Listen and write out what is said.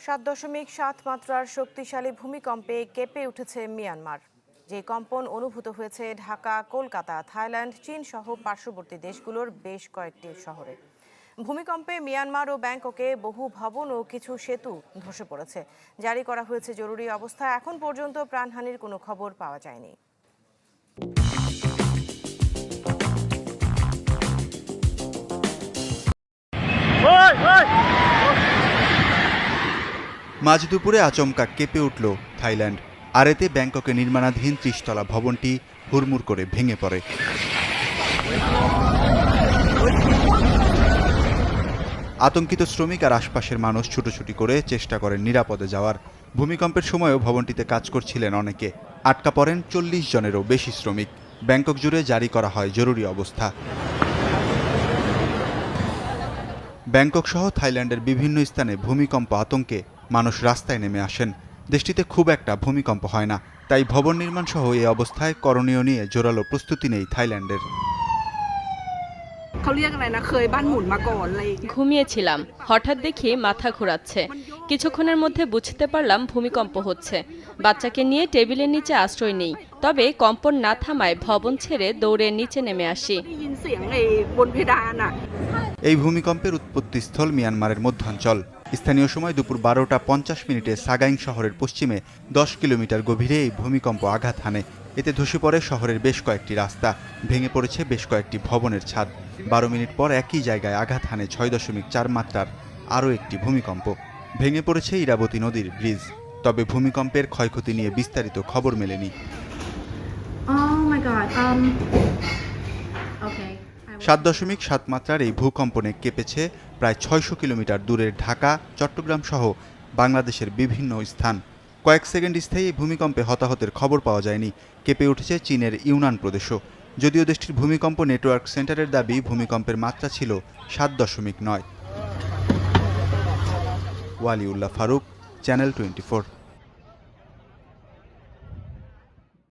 7.7 মাত্রার শক্তিশালী ভূমিকম্পে কেঁপে উঠেছে মিয়ানমার। যে কম্পন অনুভূত হয়েছে ঢাকা, কলকাতা, থাইল্যান্ড, চীন সহ পার্শ্ববর্তী দেশগুলোর বেশ কয়েকটি শহরে। ভূমিকম্পে মিয়ানমার ও ব্যাংককে বহু ভবন ও কিছু সেতু ধসে পড়েছে। জারি করা হয়েছে জরুরি অবস্থা। এখন পর্যন্ত প্রাণহানির কোনো খবর পাওয়া যায়নি। মাঝ দুপুরে আচমকা কেঁপে উঠল থাইল্যান্ড। আর এতে ব্যাংককে নির্মাণাধীন 30 তলা ভবনটি হুড়মুড় করে ভেঙে পড়ে। আতঙ্কিত শ্রমিক আর আশপাশের মানুষ ছুটোছুটি করে চেষ্টা করেন নিরাপদে যাওয়ার। ভূমিকম্পের সময়ও ভবনটিতে কাজ করছিলেন অনেকে। আটকা পড়েন 40 জনেরও বেশি শ্রমিক। ব্যাংকক জুড়ে জারি করা হয় জরুরি অবস্থা। ব্যাংকক সহ থাইল্যান্ডের বিভিন্ন স্থানে ভূমিকম্প আতঙ্কে মানুষ রাস্তায় নেমে আসেন। দেশটিতে খুব একটা ভূমিকম্প হয় না, তাই ভবন নির্মাণ সহ এই অবস্থায় করণীয় নিয়ে জোরালো প্রস্তুতি নেই থাইল্যান্ডের। ঘুমিয়েছিলাম, হঠাৎ দেখি মাথা ঘোরাচ্ছে। কিছুক্ষণের মধ্যে বুঝতে পারলাম ভূমিকম্প হচ্ছে। বাচ্চাকে নিয়ে টেবিলের নিচে আশ্রয় নেই, তবে কম্পন না থামায় ভবন ছেড়ে দৌড়ে নিচে নেমে আসি। এই ভূমিকম্পের উৎপত্তিস্থল মিয়ানমারের মধ্যাঞ্চল। স্থানীয় সময় দুপুর 12:50 সাগাইং শহরের পশ্চিমে 10 কিলোমিটার গভীরে এই ভূমিকম্প আঘাত হানে। এতে ধসে পড়ে শহরের বেশ কয়েকটি রাস্তা, ভেঙে পড়েছে বেশ কয়েকটি ভবনের ছাদ। 12 মিনিট পর একই জায়গায় আঘাত হানে 6.4 মাত্রার আরও একটি ভূমিকম্প। ভেঙে পড়েছে ইরাবতী নদীর ব্রিজ। তবে ভূমিকম্পের ক্ষয়ক্ষতি নিয়ে বিস্তারিত খবর মেলেনি। 7.7 মাত্রার এই ভূকম্পনে কেঁপেছে প্রায় 600 কিলোমিটার দূরের ঢাকা, চট্টগ্রাম সহ বাংলাদেশের বিভিন্ন স্থান। কয়েক সেকেন্ড স্থায়ী এই ভূমিকম্পে হতাহতের খবর পাওয়া যায়নি। কেঁপে উঠেছে চীনের ইউনান প্রদেশও। যদিও দেশটির ভূমিকম্প নেটওয়ার্ক সেন্টারের দাবি ভূমিকম্পের মাত্রা ছিল 7.9। ওয়ালিউল্লাহ ফারুক, চ্যানেল 24।